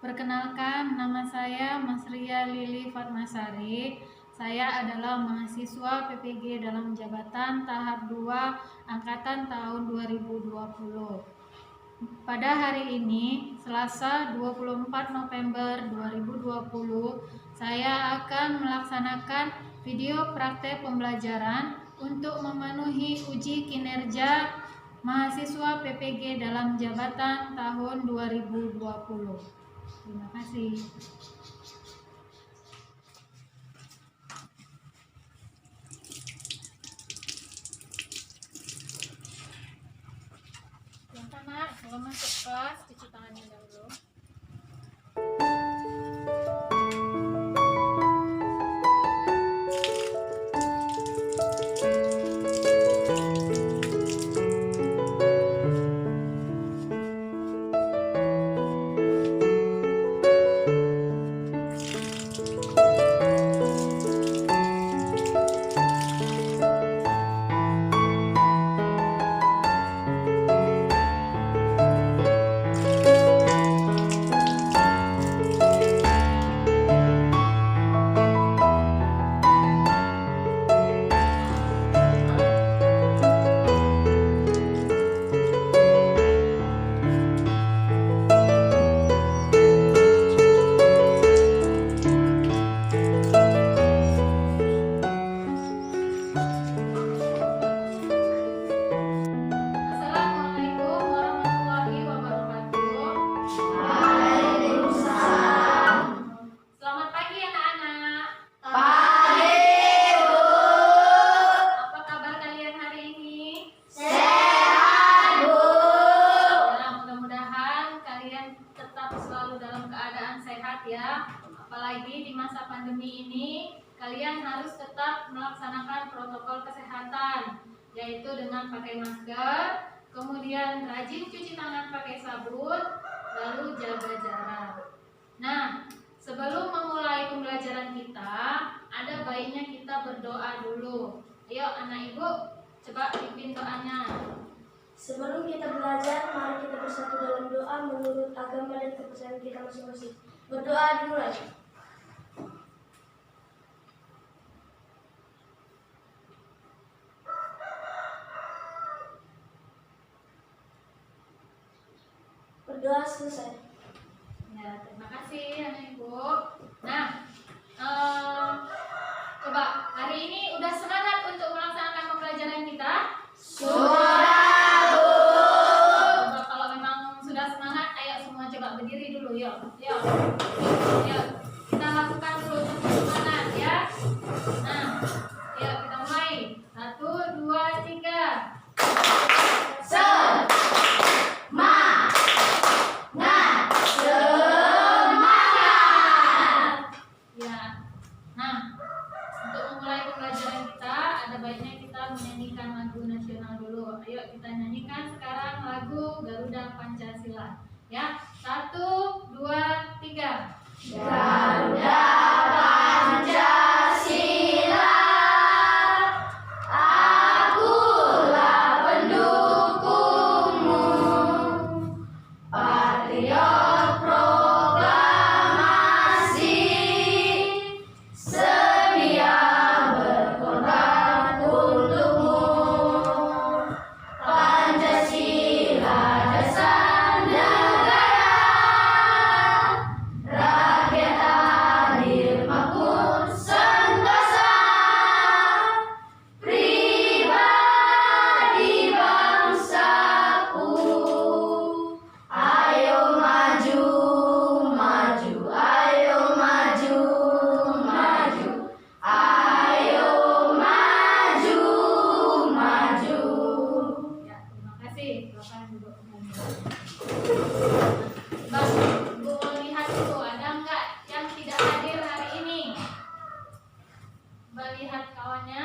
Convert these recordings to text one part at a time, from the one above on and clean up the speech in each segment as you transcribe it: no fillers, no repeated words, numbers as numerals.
Perkenalkan, nama saya Masria Lili Fatmasari. Saya adalah mahasiswa PPG dalam jabatan tahap 2 angkatan tahun 2020. Pada hari ini, Selasa 24 November 2020, saya akan melaksanakan video praktek pembelajaran untuk memenuhi uji kinerja mahasiswa PPG dalam jabatan tahun 2020. Terima kasih. Yang pertama, kalau masuk kelas, cuci tangannya dulu. Ya, apalagi di masa pandemi ini kalian harus tetap melaksanakan protokol kesehatan, yaitu dengan pakai masker, kemudian rajin cuci tangan pakai sabun, lalu jaga jarak. Nah, sebelum memulai pembelajaran kita, ada baiknya kita berdoa dulu. Ayo anak ibu, coba pimpin doanya. Sebelum kita belajar, mari kita bersatu dalam doa menurut agama dan kepercayaan kita masing-masing. Berdoa dimulai. Berdoa selesai. Ya, terima kasih anak ibu. Nah, coba hari ini udah semangat untuk melaksanakan pembelajaran kita? Kalau memang sudah semangat, ayo semua coba berdiri dulu, yuk. Yuk, kita lakukan dulu semangat ya. Nah, yuk kita mulai. 1, 2, 3. Menyanyikan lagu nasional dulu. Ayo kita nyanyikan sekarang lagu Garuda Pancasila. Ya, 1, 2, 3. Garuda Pancasila, akulah pendukungmu, patriot proklamasi, sedia berkorban untukmu. Pancasila dasar negara, rakyat adil makmur sentosa, pribadi bangsaku. Ayo maju, maju, ayo maju, maju, ayo maju, maju. Ya, terima kasih. Silakan duduk kembali. Bang, Ibu mau lihat dulu ada nggak yang tidak hadir hari ini? Coba lihat kawannya.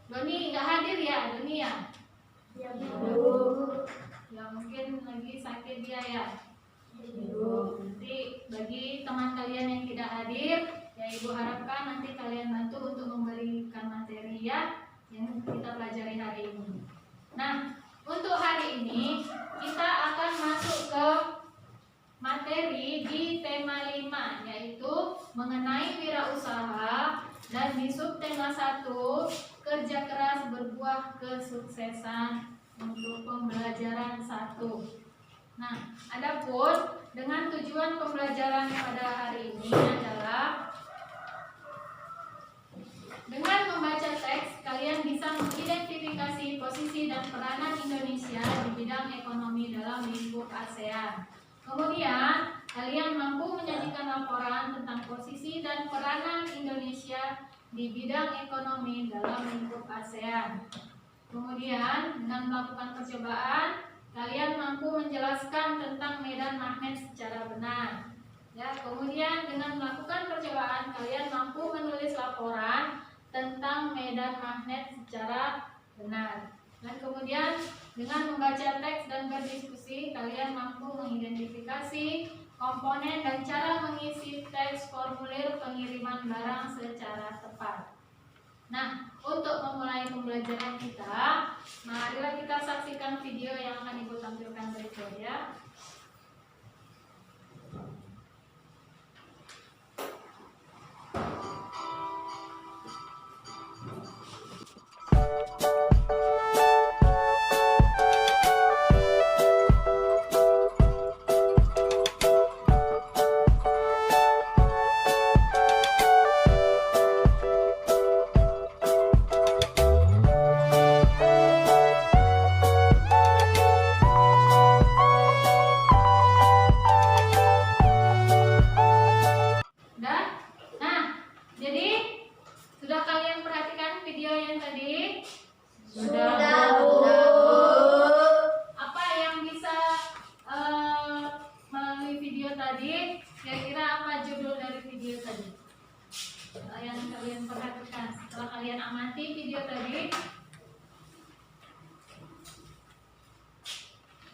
Doni nggak hadir ya, Doni ya? Ya, Ya mungkin lagi sakit dia ya. Nanti bagi teman kalian yang tidak hadir, ya Ibu harapkan nanti kalian bantu untuk memberikan materi ya yang kita pelajari hari ini. Nah, untuk hari ini kita akan masuk ke 5, yaitu mengenai wirausaha, dan di subtema 1 kerja keras berbuah kesuksesan untuk pembelajaran 1. Nah, adapun dengan tujuan pembelajaran pada hari ini adalah dengan membaca teks, kalian bisa mengidentifikasi posisi dan peranan Indonesia di bidang ekonomi dalam lingkup ASEAN. Kemudian, kalian mampu menyajikan laporan tentang posisi dan peranan Indonesia di bidang ekonomi dalam lingkup ASEAN. Kemudian, dengan melakukan percobaan, kalian mampu menjelaskan tentang medan magnet secara benar. Ya, kemudian dengan melakukan percobaan, kalian mampu menulis laporan tentang medan magnet secara benar. Dan kemudian dengan membaca teks dan berdiskusi, kalian mampu mengidentifikasi komponen dan cara mengisi teks formulir pengiriman barang secara tepat. Nah, untuk memulai pembelajaran kita, marilah kita saksikan video yang akan Ibu tampilkan berikut ya.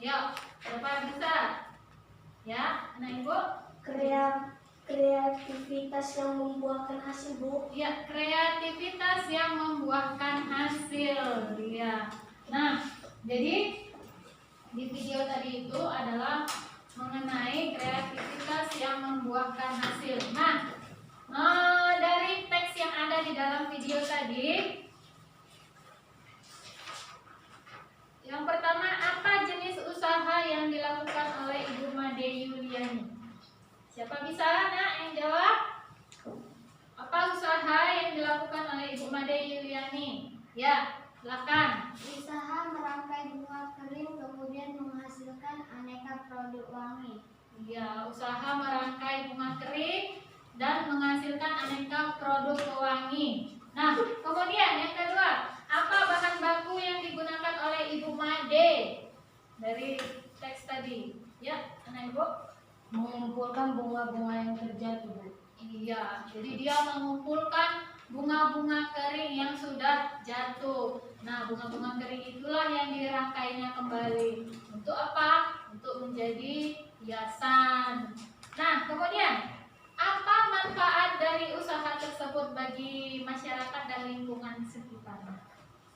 Yuk, berapa bisa? Ya, anak Ibu? Kreativitas yang membuahkan hasil, Bu. Ya, kreativitas yang membuahkan hasil. Ya. Nah, jadi di video tadi itu adalah mengenai kreativitas yang membuahkan hasil. Nah, dari teks yang ada di dalam video tadi, yang pertama, apa jenis usaha yang dilakukan oleh Ibu Made Yuliani? Siapa bisa, Nak, yang jawab? Apa usaha yang dilakukan oleh Ibu Made Yuliani? Ya, silakan. Usaha merangkai bunga kering kemudian menghasilkan aneka produk wangi. Ya, usaha merangkai bunga kering dan menghasilkan aneka produk pewangi. Nah, kemudian yang kedua, apa bahan baku yang digunakan oleh Ibu Made dari teks tadi? Ya, anak Ibu? Mengumpulkan bunga-bunga yang terjatuh, Bu. Iya, jadi dia mengumpulkan bunga-bunga kering yang sudah jatuh. Nah, bunga-bunga kering itulah yang dirangkainya kembali. Untuk apa? Untuk menjadi hiasan. Nah, kemudian apa manfaat dari usaha tersebut bagi masyarakat dan lingkungan sekitar?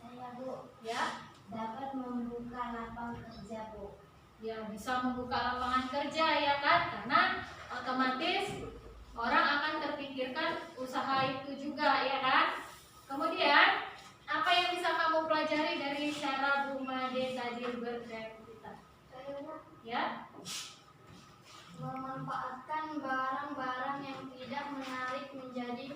Saya, Bu, Ya, dapat membuka lapangan kerja, Bu. ya bisa membuka lapangan kerja ya kan? Karena otomatis orang akan terpikirkan usaha itu juga ya kan? Kemudian apa yang bisa kamu pelajari dari cara Bu Made tadi berkreativitas? Ya, Memanfaatkan barang-barang yang tidak menarik menjadi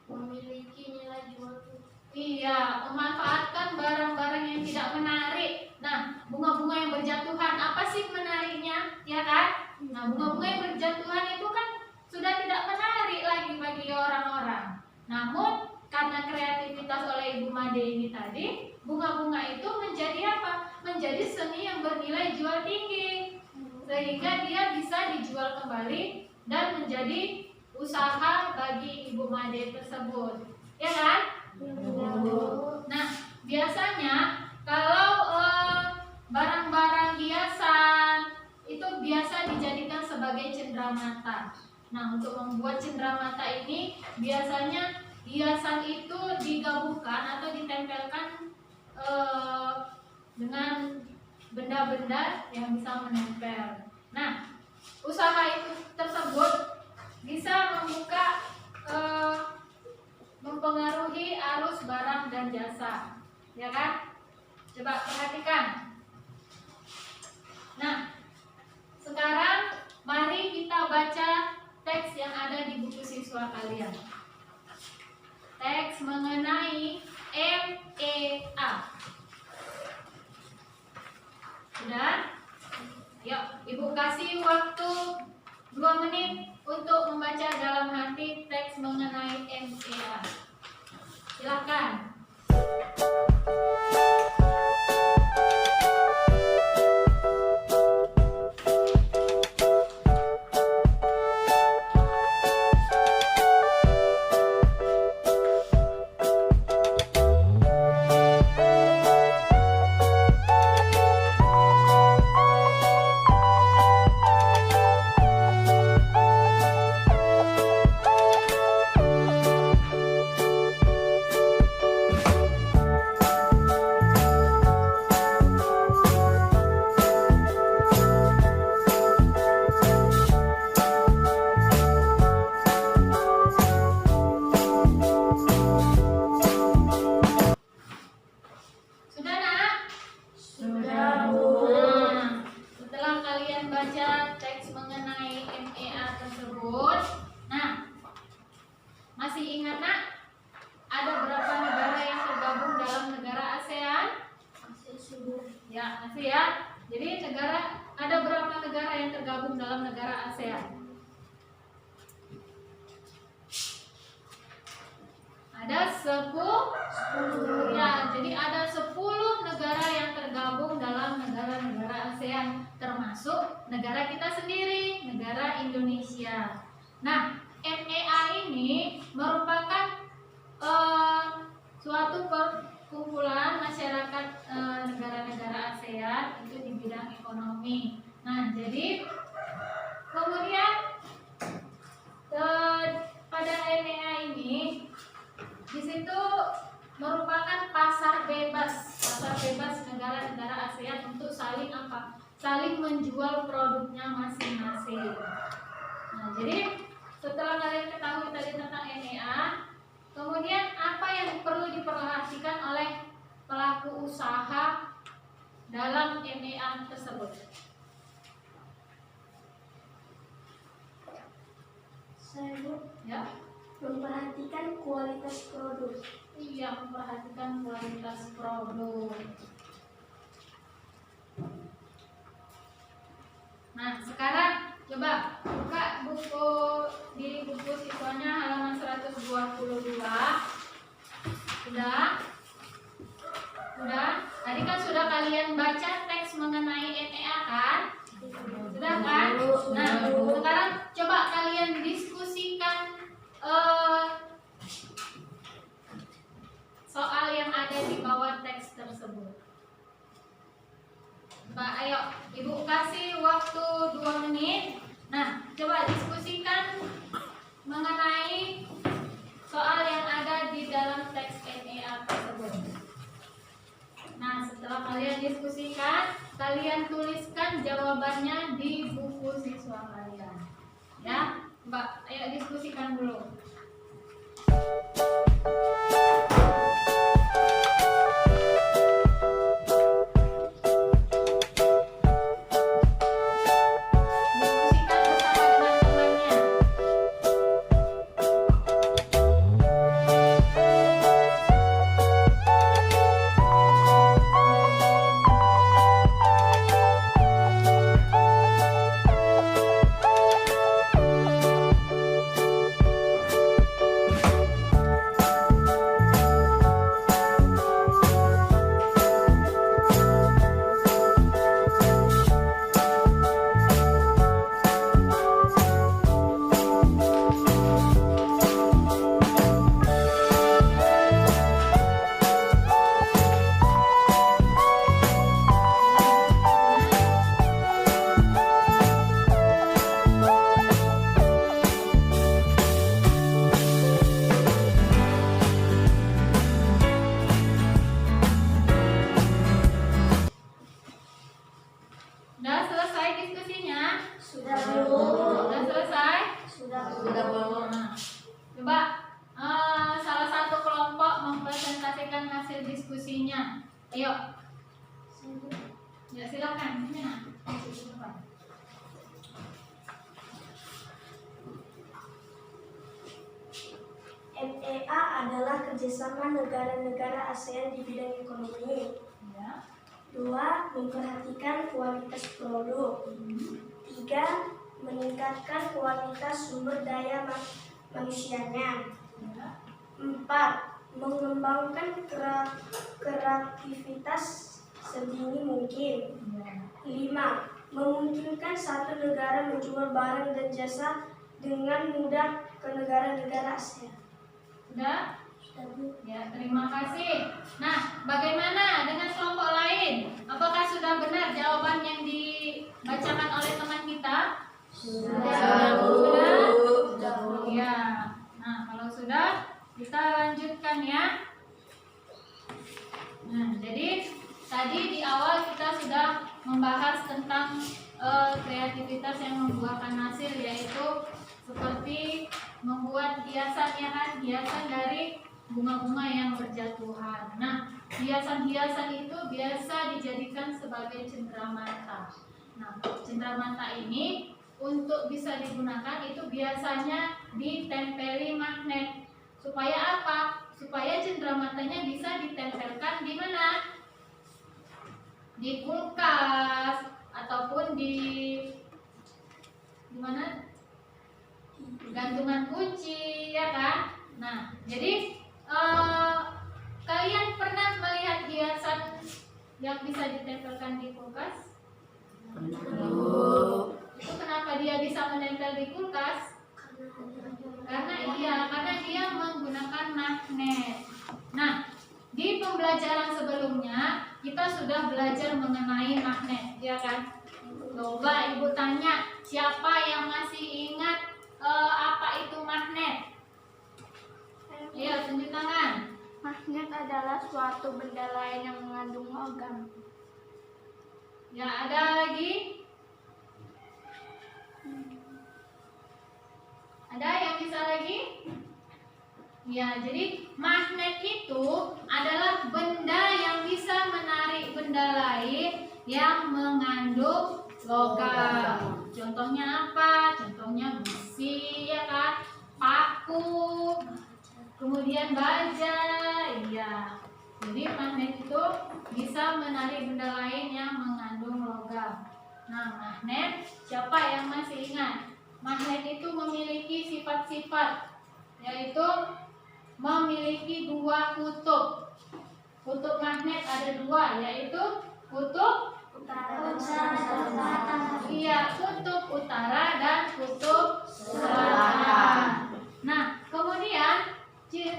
memiliki nilai jual tinggi. iya, memanfaatkan barang-barang yang tidak menarik. Nah, bunga-bunga yang berjatuhan, apa sih menariknya? Ya kan? Nah, bunga-bunga yang berjatuhan itu kan sudah tidak menarik lagi bagi orang-orang. Namun, karena kreativitas oleh Ibu Made ini tadi, bunga-bunga itu menjadi apa? Menjadi seni yang bernilai jual tinggi. Sehingga dia bisa dijual kembali dan menjadi usaha bagi Ibu Made tersebut. Ya kan? Nah, biasanya kalau barang-barang hiasan itu biasa dijadikan sebagai cenderamata. Nah, untuk membuat cenderamata ini biasanya hiasan itu digabungkan atau ditempelkan dengan benda-benda yang bisa menempel. Nah, usaha itu tersebut biasa, ya kan? Coba perhatikan. Nah, sekarang mari kita baca teks yang ada di buku siswa kalian. Teks mengenai MEA. Sudah? Yuk, Ibu kasih waktu 2 menit untuk membaca dalam hati teks mengenai MEA. Silakan. Sudah, Nak? Sudah, Bu. Nah, setelah kalian baca teks mengenai MEA tersebut, nah, masih ingat, Nak? Ada berapa negara yang tergabung dalam negara ASEAN? Ya, masih ya. Jadi ada berapa negara yang tergabung dalam negara ASEAN? Ada 10. Ya, jadi ada 10 negara yang tergabung dalam negara-negara ASEAN, termasuk negara kita sendiri, negara Indonesia. Nah, MEA ini merupakan suatu perkumpulan masyarakat negara-negara ASEAN itu di bidang ekonomi. Nah, jadi kemudian pada MEA ini di situ merupakan pasar bebas negara-negara ASEAN untuk saling menjual produknya masing-masing. Nah, jadi setelah kalian ketahui tadi tentang MEA, kemudian apa yang perlu diperhatikan oleh pelaku usaha dalam MEA tersebut? Saya, Bu, Ya, memperhatikan kualitas produk. iya, memperhatikan kualitas produk. Nah, sekarang coba buka di buku siswanya halaman 122. Sudah? Sudah? Tadi kan sudah kalian baca teks mengenai MEA kan? Sudah kan? Nah, sekarang coba kalian diskusikan soal yang ada di bawah teks tersebut. Mbak, ayo, Ibu kasih waktu 2 menit. Nah, coba diskusikan mengenai soal yang ada di dalam teks MEA tersebut. Nah, setelah kalian diskusikan, kalian tuliskan jawabannya di buku siswa kalian. Ya, Mbak, ayo diskusikan dulu. Diskusikan bersama dengan temannya. Udah selesai diskusinya? Sudah, Bu. Udah selesai? Sudah, Bu. Nah, coba salah satu kelompok mempresentasikan hasil diskusi Ayo. Ya silakan. Ini nah. MEA adalah kerjasama negara-negara ASEAN di bidang ekonomi. Ya. 2. Memperhatikan kualitas produk. 3. Meningkatkan kualitas sumber daya manusianya. 4. Mengembangkan kreativitas sedini mungkin. 5. Memungkinkan satu negara menjual barang dan jasa dengan mudah ke negara-negara ASEAN. Sudah? Ya, terima kasih. Nah, bagaimana dengan kelompok lain? Apakah sudah benar jawaban yang dibacakan oleh teman kita? Sudah. Ya. Nah, kalau sudah, kita lanjutkan ya. Nah, jadi tadi di awal kita sudah membahas tentang kreativitas yang membuahkan hasil, yaitu seperti membuat hiasan ya kan, hiasan dari bunga-bunga yang berjatuhan. Nah, hiasan-hiasan itu biasa dijadikan sebagai cenderamata. Nah, cenderamata ini untuk bisa digunakan itu biasanya ditempeli magnet. Supaya apa? Supaya cendeраmatanya bisa ditempelkan di mana? Di kulkas ataupun di mana? Gantungan kunci, ya kan? Nah, jadi kalian pernah melihat hiasan yang bisa ditempelkan di kulkas? Itu kenapa dia bisa menempel di kulkas? Karena dia menggunakan magnet. Nah, di pembelajaran sebelumnya kita sudah belajar mengenai magnet, ya kan? Coba ibu tanya, siapa yang masih ingat apa itu magnet? Ayo, tunjuk tangan. Magnet adalah suatu benda lain yang mengandung logam. Ya, ada lagi? Ada yang bisa lagi? Ya, jadi magnet itu adalah benda yang bisa menarik benda lain yang mengandung logam. Contohnya apa? Contohnya besi, ya kan? Paku, kemudian baja, iya. Jadi magnet itu bisa menarik benda lain yang mengandung logam. Nah, magnet, siapa yang masih ingat? Magnet itu memiliki sifat-sifat, yaitu memiliki dua kutub. Kutub magnet ada dua, yaitu kutub Utara. iya, kutub utara dan kutub selatan. Nah, kemudian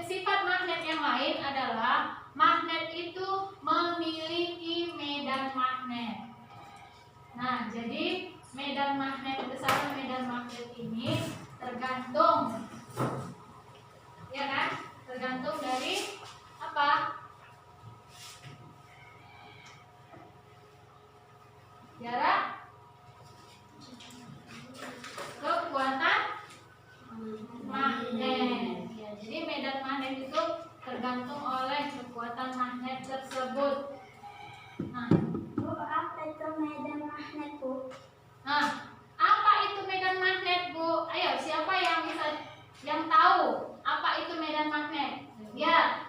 sifat magnet yang lain adalah magnet itu memiliki medan magnet. Nah, jadi medan magnet, besaran medan magnet ini tergantung, ya kan? Tergantung dari apa? Jarak, kekuatan magnet. Ya, jadi medan magnet itu tergantung oleh kekuatan magnet tersebut. Nah, Bu, apa itu medan magnet, Bu? Nah, apa itu medan magnet, Bu? Ayo, siapa yang tahu apa itu medan magnet? Ya.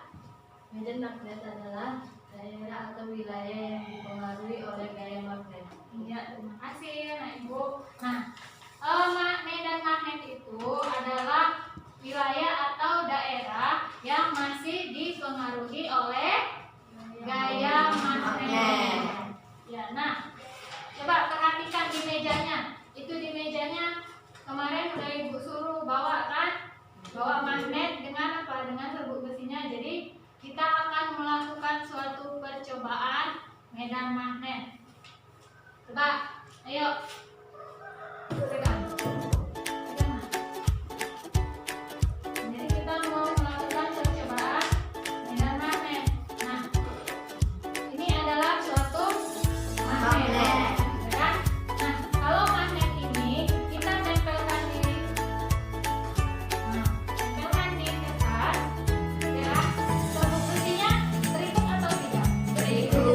Medan magnet adalah daerah atau wilayah yang dipengaruhi oleh gaya magnet. Iya, terima kasih, Nah, Ibu. Nah, medan magnet itu adalah wilayah atau daerah yang masih dipengaruhi oleh gaya magnet. Ya, nah, coba perhatikan di mejanya. Itu di mejanya kemarin udah Ibu suruh bawa kan? Bawa magnet dengan apa? Dengan serbuk besinya. Jadi kita akan melakukan suatu percobaan medan magnet. Coba, ayo. Pegang. Pegang. Jadi kita mau melakukan percobaan medan magnet. Nah, ini adalah suatu magnet. Ya kan? Nah, kalau magnet ini kita tempelkan di kertas, ya. Serbuk besinya terikat atau tidak? Terikat.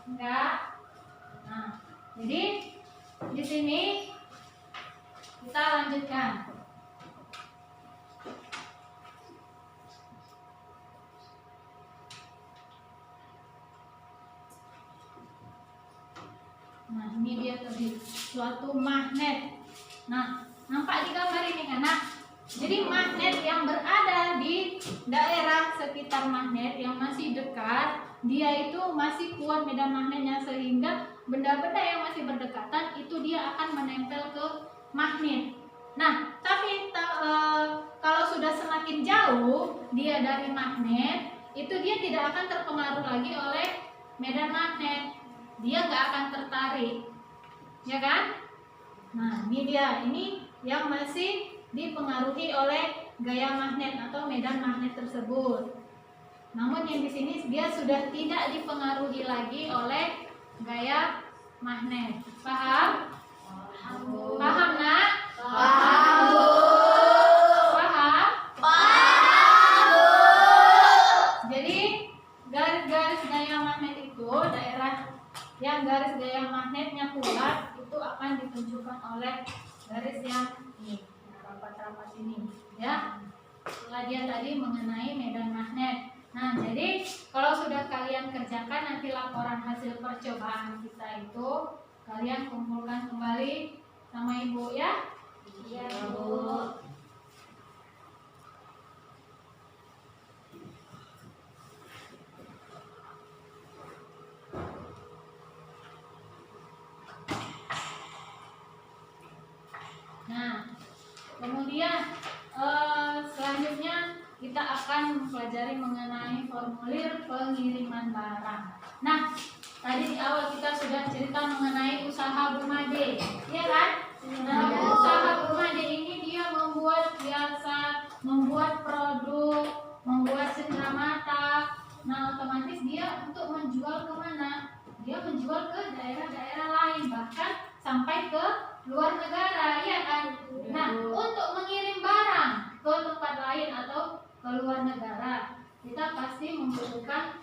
Enggak. Nah, jadi di sini kita lanjutkan. Nah, ini dia tadi suatu magnet. Nah, nampak di gambar ini kan, Nak? Jadi magnet yang berada di daerah sekitar magnet yang masih dekat, dia itu masih kuat medan magnetnya, sehingga benda-benda yang masih berdekatan itu dia akan menempel ke magnet. Nah, tapi kalau sudah semakin jauh dia dari magnet, itu dia tidak akan terpengaruh lagi oleh medan magnet. Dia nggak akan tertarik, ya kan? Nah, ini dia, ini yang masih dipengaruhi oleh gaya magnet atau medan magnet tersebut. Namun yang di sini dia sudah tidak dipengaruhi lagi oleh gaya magnet. Paham? Paham, Nak? Paham, Bu. Paham? Paham, Bu. Jadi garis-garis gaya magnet itu, daerah yang garis gaya magnetnya kuat itu akan ditunjukkan oleh garis yang ini, rapat-rapat ini, ya. Setelah dia tadi mengenai medan magnet. Nah, jadi kalau sudah kalian kerjakan nanti laporan hasil percobaan kita itu kalian kumpulkan kembali sama Ibu, ya. Iya, Bu. Nah, kemudian selanjutnya kita akan mempelajari mengenai formulir pengiriman barang. Nah, tadi di awal kita sudah cerita mengenai usaha Bu Made, ya kan? Nah, usaha Bu Made ini dia membuat jasa, membuat produk, membuat cenderamata. Nah, otomatis dia untuk menjual kemana? Dia menjual ke daerah-daerah lain, bahkan sampai ke luar negara, ya kan? Nah, untuk mengirim barang ke tempat lain atau ke luar negara, kita pasti membutuhkan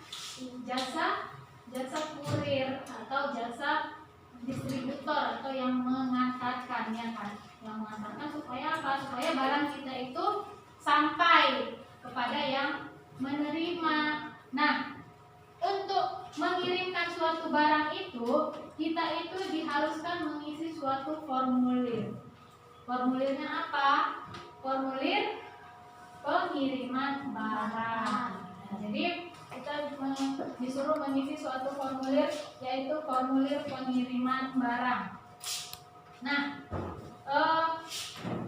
jasa kurir atau jasa distributor atau yang mengantarkan, ya kan? Yang mengantarkan supaya apa? Supaya barang kita itu sampai kepada yang menerima. Nah, untuk mengirimkan suatu barang itu, kita itu diharuskan mengisi suatu formulir. Formulirnya apa? Formulir pengiriman barang. Nah, jadi kita disuruh mengisi suatu formulir, yaitu formulir pengiriman barang. Nah,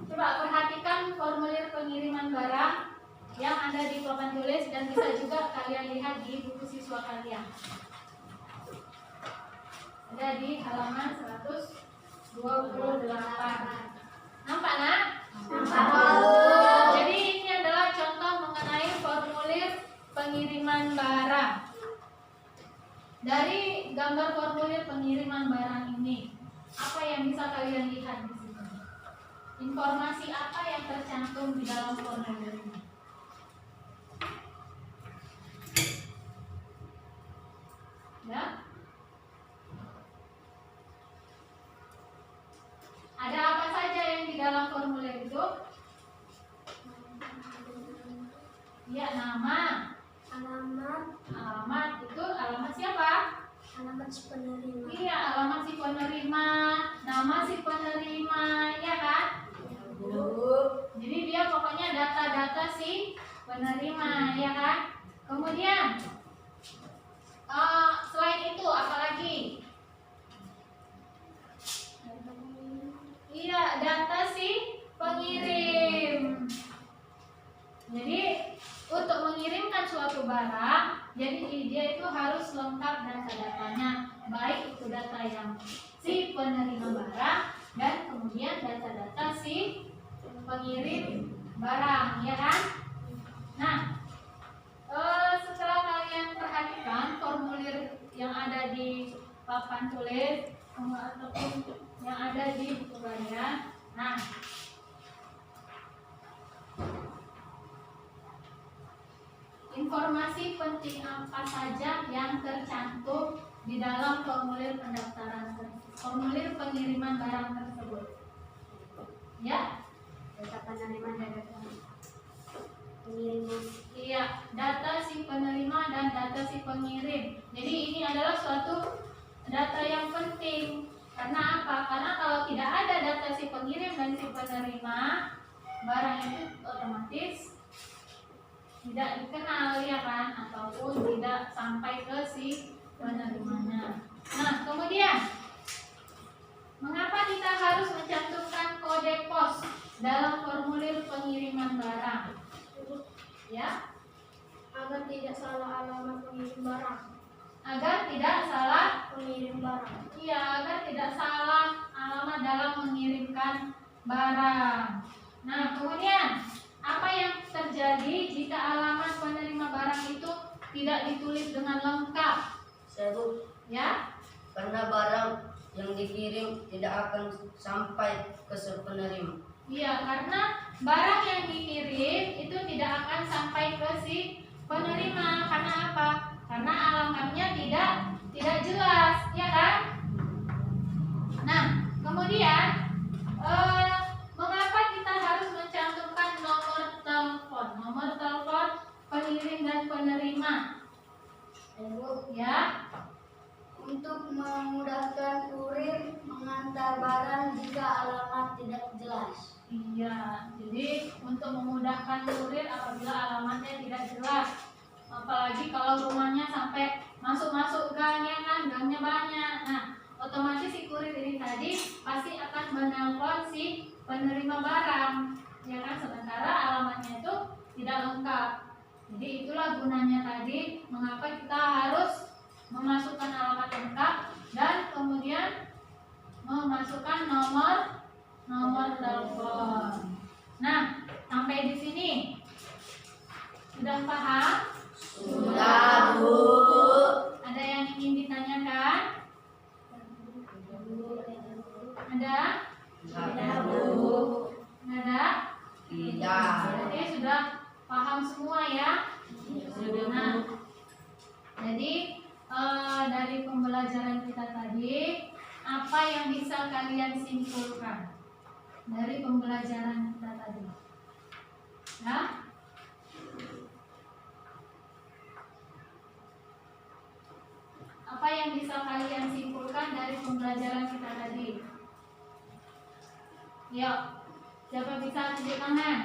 coba perhatikan formulir pengiriman barang yang ada di papan tulis dan bisa juga kalian lihat di buku siswa kalian. Ada di halaman 128. Nampak, Nak? Nampak. Jadi ini adalah contoh mengenai formulir pengiriman barang. Dari gambar formulir pengiriman barang ini, apa yang bisa kalian lihat di sini? Informasi apa yang tercantum di dalam formulir ini? Ya? Ada apa saja yang di dalam formulir itu? Ya, nama, alamat itu alamat siapa? Alamat si penerima. Iya, alamat si penerima, nama si penerima, ya kan? Jadi dia pokoknya data-data si penerima, ya kan? Kemudian selain itu apa lagi? Iya, data si pengirim. Jadi untuk mengirimkan suatu barang, jadi dia itu harus lengkap data-datanya, baik itu data yang si penerima barang dan kemudian data-data si pengirim barang, ya kan? Nah, setelah kalian perhatikan formulir yang ada di papan tulis ataupun yang ada di buku kalian, nah, informasi penting apa saja yang tercantum di dalam formulir pendaftaran formulir pengiriman barang tersebut. Ya, Data penerima dan data pengirim. iya, data si penerima dan data si pengirim. Jadi ini adalah suatu data yang penting. Karena apa? Karena kalau tidak ada data si pengirim dan si penerima, barang itu otomatis tidak dikenal, ya kan? Ataupun tidak sampai ke si penerimanya. Nah, kemudian mengapa kita harus mencantumkan kode pos dalam formulir pengiriman barang? Ya, Agar tidak salah alamat pengirim barang. agar tidak salah. Pengirim barang. Iya, agar tidak salah alamat dalam mengirimkan barang. Nah, kemudian apa yang terjadi jika alamat penerima barang itu tidak ditulis dengan lengkap? Sebut Ya, karena barang yang dikirim tidak akan sampai ke si penerima. iya, karena barang yang dikirim itu tidak akan sampai ke si penerima. Karena apa? Karena alamatnya tidak jelas, ya kan? Nah, kemudian mengapa kita harus mencantumkan nomor telepon pengirim dan penerima? Ya, Untuk memudahkan kurir mengantar barang jika alamat tidak jelas. iya. Jadi untuk memudahkan kurir apabila alamatnya tidak jelas, apalagi kalau rumahnya sampai masuk gang, ya kan, gangnya banyak. Nah, otomatis si kurir ini tadi pasti akan menelpon si penerima barang, ya kan, sementara alamatnya itu tidak lengkap. Jadi itulah gunanya tadi mengapa kita harus memasukkan alamat lengkap dan kemudian memasukkan nomor telepon. Nah, sampai di sini sudah paham? Sudah, Bu. Ada yang ingin ditanyakan? Ada? Tidak, Bu. Ada? Tidak. Berarti sudah paham semua, ya? Nah, jadi dari pembelajaran kita tadi, apa yang bisa kalian simpulkan dari pembelajaran kita tadi? Ya? Apa yang bisa kalian simpulkan dari pembelajaran kita tadi? Yuk, siapa bisa tunjuk tangan?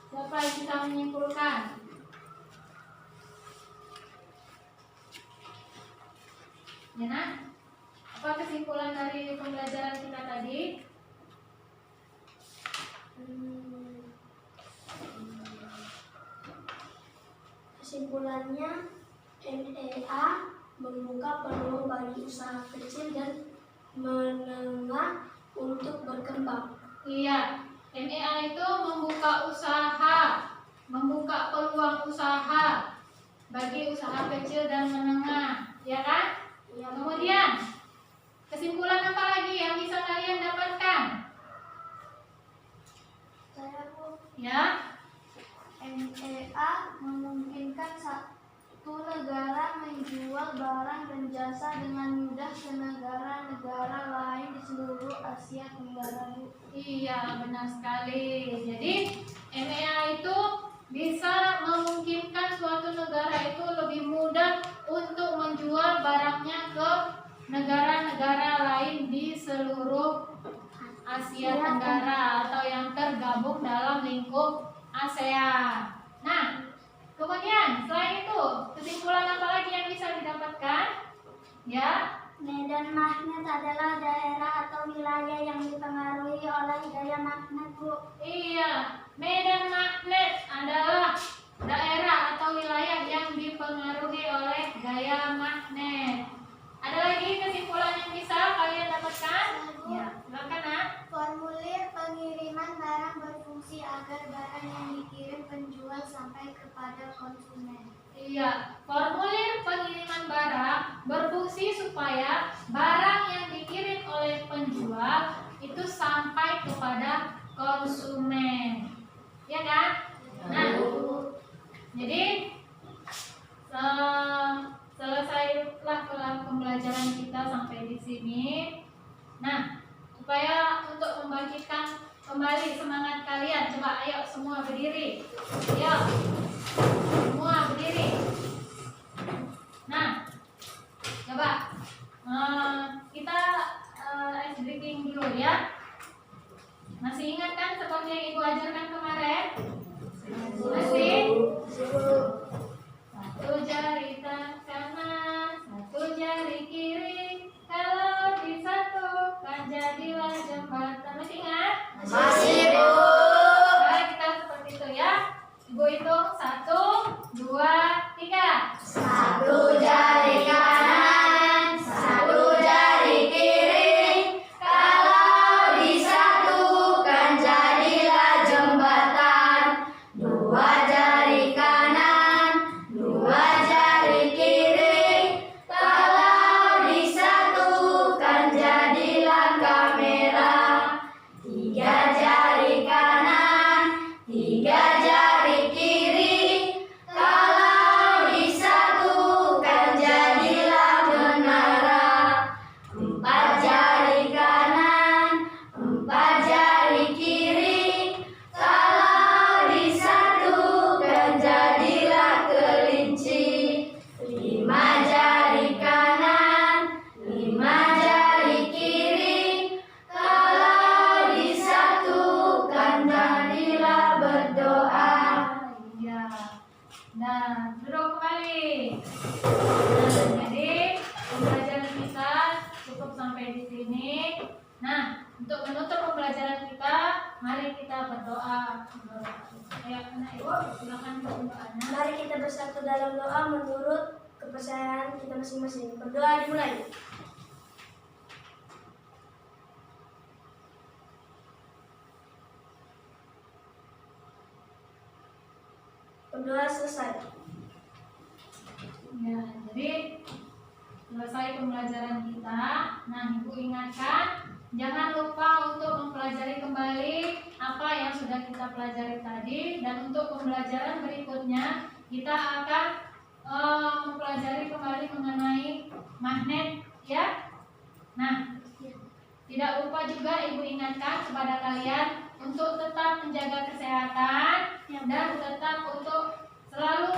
Siapa yang bisa menyimpulkan? Ya, nah? Apa kesimpulan dari pembelajaran kita tadi? Kesimpulannya, NEA membuka peluang bagi usaha kecil dan menengah untuk berkembang. Iya, NEA itu membuka usaha, membuka peluang usaha bagi usaha kecil dan menengah, ya kan? Kemudian, kesimpulan apa lagi yang bisa kalian dapatkan? Ya, NEA memungkinkan satu negara menjual barang dan jasa dengan mudah ke negara-negara lain di seluruh Asia Tenggara. iya, benar sekali. Jadi, NEA itu bisa memungkinkan suatu negara itu lebih mudah untuk menjual barangnya ke negara-negara lain di seluruh Asia Tenggara atau yang tergabung dalam lingkup ASEAN. Nah, kemudian selain itu, kesimpulan apa lagi yang bisa didapatkan? Ya, Medan magnet adalah daerah atau wilayah yang dipengaruhi oleh gaya magnet, Bu. iya, medan magnet adalah daerah atau wilayah yang dipengaruhi oleh gaya magnet. Ada lagi kesimpulan yang bisa kalian dapatkan? Ya, silakan, Nak. Formulir pengiriman barang berfungsi agar barang yang dikirim penjual sampai kepada konsumen. Iya, formulir pengiriman barang berfungsi supaya barang yang dikirim oleh penjual itu sampai kepada konsumen. Ya kan? Nah, jadi semua berdiri. Ayo, semua berdiri. Nah, coba kita ice breaking dulu ya. Masih ingat kan seperti yang Ibu ajarkan kemarin? Masih? Satu jari kanan, satu jari kiri. Kalau disatukan jadilah jembatan. Masih ingat? Masih, Bu. Mari kita seperti itu ya. Ibu hitung 1, 2, 3. Satu jari kanan, satu jari kiri. Kalau disatukan jadilah jembatan. Dua jari kanan, dua jari kiri. Kalau disatukan jadilah kamera. Tiga jari kanan, tiga jari kiri. Kalau disatukan jadilah menara. Empat jari kanan, empat jari kiri. Kalau disatukan jadilah kelinci. Lima jari kanan, lima jari kiri. Kalau disatukan jadilah berdoa. Iya. Nah, duduk kembali. Nah, jadi pembelajaran kita cukup sampai di sini. Nah, untuk menutup pembelajaran kita, mari kita berdoa. Ayo, anak ibu, silakan berdoanya. Mari kita bersatu dalam doa menurut kepercayaan kita masing-masing. Berdoa dimulai. Berdoa selesai. Ya, jadi selesai pembelajaran kita. Nah, Ibu ingatkan, jangan lupa untuk mempelajari kembali apa yang sudah kita pelajari tadi. Dan untuk pembelajaran berikutnya, kita akan mempelajari kembali mengenai magnet, ya. Nah, tidak lupa juga Ibu ingatkan kepada kalian untuk tetap menjaga kesehatan dan tetap untuk selalu